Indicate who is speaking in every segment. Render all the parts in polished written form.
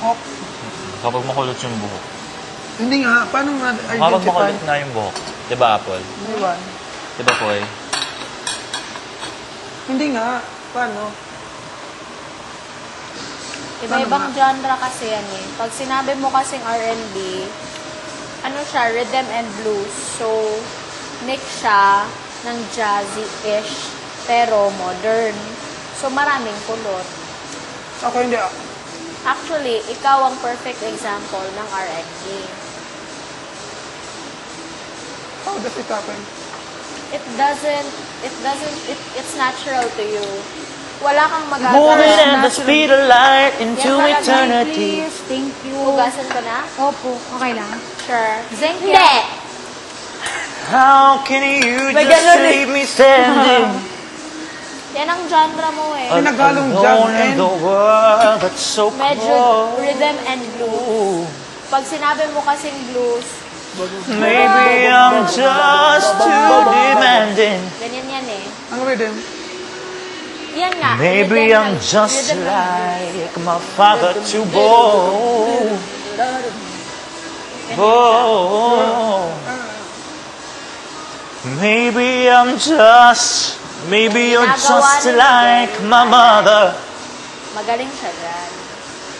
Speaker 1: Oh,
Speaker 2: Kapag makulot yung buhok.
Speaker 1: hindi nga. Paano nga
Speaker 2: Kapag
Speaker 1: identify?
Speaker 2: makulot na yung buhok. Diba, Apple?
Speaker 1: Hindi ba?
Speaker 2: Diba, Koy?
Speaker 1: Hindi nga. Paano?
Speaker 3: Iba-ibang genre kasi yan eh. Pag sinabi mo kasing R&B, ano siya, rhythm and blues. So, mix siya ng jazzy-ish, pero modern. So, maraming kulot.
Speaker 1: Ako hindi.
Speaker 3: Actually, ikaw ang perfect example ng R&B.
Speaker 1: How does it happen?
Speaker 3: It's natural to you. Wala kang magagawa.
Speaker 2: Moving at the speed of light into
Speaker 3: Yan talaga,
Speaker 2: eternity.
Speaker 4: Please, thank you.
Speaker 3: Hugasan ko na?
Speaker 4: Opo, okay lang.
Speaker 3: Sure.
Speaker 4: Thank you.
Speaker 3: Hindi!
Speaker 2: How can you
Speaker 3: May
Speaker 2: just
Speaker 3: ganun eh.
Speaker 2: leave me standing
Speaker 3: Yan ang genre mo eh.
Speaker 1: Pinagalong
Speaker 2: alone
Speaker 1: jazz
Speaker 2: in
Speaker 1: and-
Speaker 2: the world that's so
Speaker 3: Medyo
Speaker 2: cold?
Speaker 3: rhythm and blues. Pag sinabi mo kasing blues,
Speaker 2: Maybe I'm just too demanding.
Speaker 3: ganyan yan eh.
Speaker 1: Ang rhythm?
Speaker 3: Yan nga.
Speaker 2: Maybe
Speaker 3: rhythm
Speaker 2: I'm
Speaker 3: and-
Speaker 2: just
Speaker 3: rhythm and
Speaker 2: like my father too bold. Oh, maybe you're
Speaker 3: Ginagawa
Speaker 2: just
Speaker 3: nila
Speaker 2: like
Speaker 3: very
Speaker 2: my mother.
Speaker 3: Magaling siya dyan.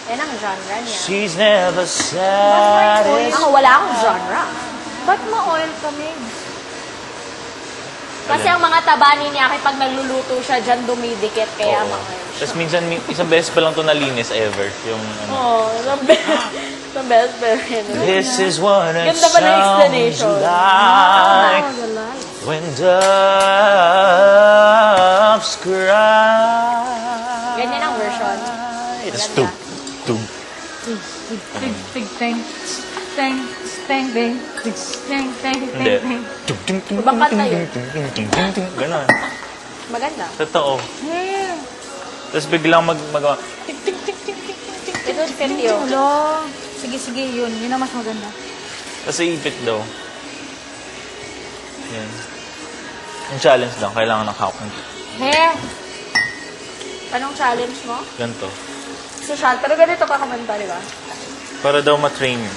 Speaker 3: Yan ang genre niya.
Speaker 2: She's never satisfied.
Speaker 3: Ako, wala akong genre.
Speaker 4: Ba't ma-oil kami?
Speaker 3: Kasi ang mga taba ni niya, pag nagluluto siya, dyan dumidikit. Kaya mga
Speaker 2: Tapos minsan, isang beses pa lang ito nalinis ever. Yung ano.
Speaker 3: Oh, the best friend.
Speaker 2: This is what it
Speaker 3: Ganda pa ng
Speaker 2: sounds
Speaker 3: explanation.
Speaker 2: like
Speaker 4: Oh, the light.
Speaker 2: when doves cry.
Speaker 3: Ganyan ang version.
Speaker 2: It's
Speaker 3: Maganda.
Speaker 2: tug.
Speaker 4: Tig, tig, ting, ting, ting, ting, tig, ting, ting,
Speaker 2: Hindi.
Speaker 4: ting, ting.
Speaker 2: Tug, ting, ting,
Speaker 3: Ibang kanta
Speaker 2: ting,
Speaker 3: yun.
Speaker 2: ting, ting, ting, ting, ting. Ganon.
Speaker 3: Maganda.
Speaker 2: Totoo.
Speaker 4: Eh,
Speaker 2: Tapos biglang magawa.
Speaker 3: It would fit you.
Speaker 4: Hello. Sige, sige, yun. Yun ang mas maganda.
Speaker 2: Tapos iipit daw. Yan. Yung challenge daw, kailangan ng hawak.
Speaker 3: He! Anong challenge mo?
Speaker 2: Ganito.
Speaker 3: Social. Pero ganito ka kumanta, di ba?
Speaker 2: Para daw matrain yun.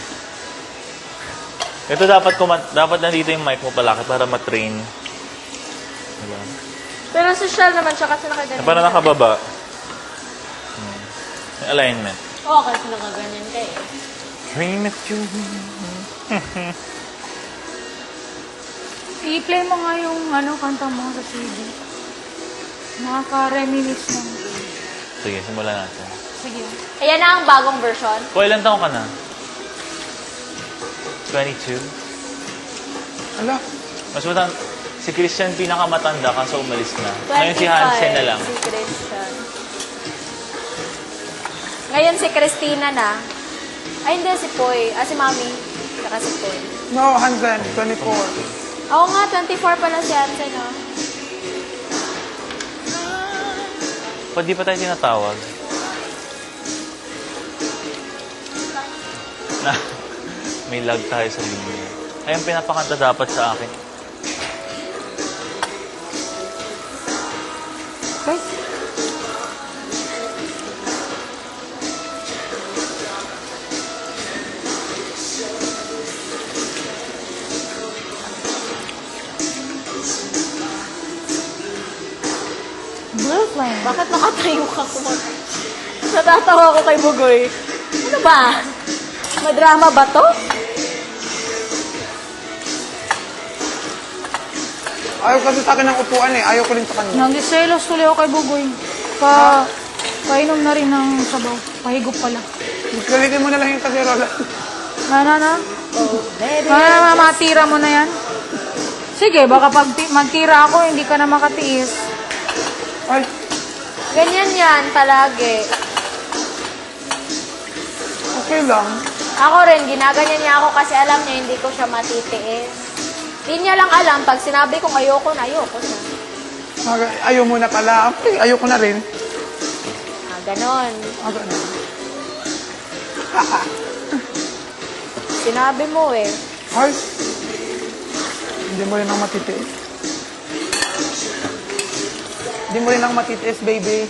Speaker 2: Ito dapat nandito yung mic mo palaki para matrain. Diba?
Speaker 3: Pero social naman siya kasi nakaganyan.
Speaker 2: Para nakababa. May alignment.
Speaker 3: Oo, kasi nakaganyan ka eh.
Speaker 2: Dream if you...
Speaker 4: I-play mo nga yung kanta mo sa CD. Nakaka-reminisce mo.
Speaker 2: Sige, simulan natin.
Speaker 4: Sige.
Speaker 3: Ayan na ang bagong version.
Speaker 2: Kung ilan taong ka na? 22?
Speaker 1: Ala,
Speaker 2: Mas matanda. Si Christian pinakamatanda kaso umalis na. Ngayon si Hansen na lang.
Speaker 3: Si Christian. Ngayon si Christina na. Ay, hindi, si Poy. Si Mami. Saka si Poy.
Speaker 1: no, Hansen, 24.
Speaker 3: Oo nga, 24 pala si Hansen, no?
Speaker 2: Pag di pa tayo tinatawag. Na, may lag tayo sa linya. Ay, ang pinapakanta dapat sa akin.
Speaker 4: Guys, blue flame.
Speaker 3: Bakit nakatayo ka kumanta? Natatawa ko kay Bugoy. Ano ba? Madrama ba to?
Speaker 1: Ayaw kasi sa akin ng upuan eh. Ayaw ko rin sa kanya.
Speaker 4: Nag-selos tuloy ako kay Bugoy. Painom na rin ng sabaw. Pahigop pala.
Speaker 1: Galitin mo na lang yung kaserola.
Speaker 4: Na.
Speaker 3: Oh, baby.
Speaker 4: Matira mo na yan. Sige, baka pag magtira ako, hindi ka na makatiis.
Speaker 1: Ay,
Speaker 3: Ganyan yan palagi.
Speaker 1: okay lang.
Speaker 3: Ako rin, ginaganyan niya ako kasi alam niya hindi ko siya matitiis. Hindi niya lang alam, pag sinabi kong ayoko na.
Speaker 1: Ayaw mo na pala. Okay, ayaw ko na rin.
Speaker 3: Ganon.
Speaker 1: Ganun.
Speaker 3: Sinabi mo eh.
Speaker 1: Ay, hindi mo rin ang matitiis. Hindi mo rin ang matitiis, baby.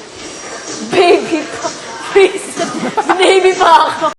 Speaker 3: Baby pa. Please. Baby pa ako.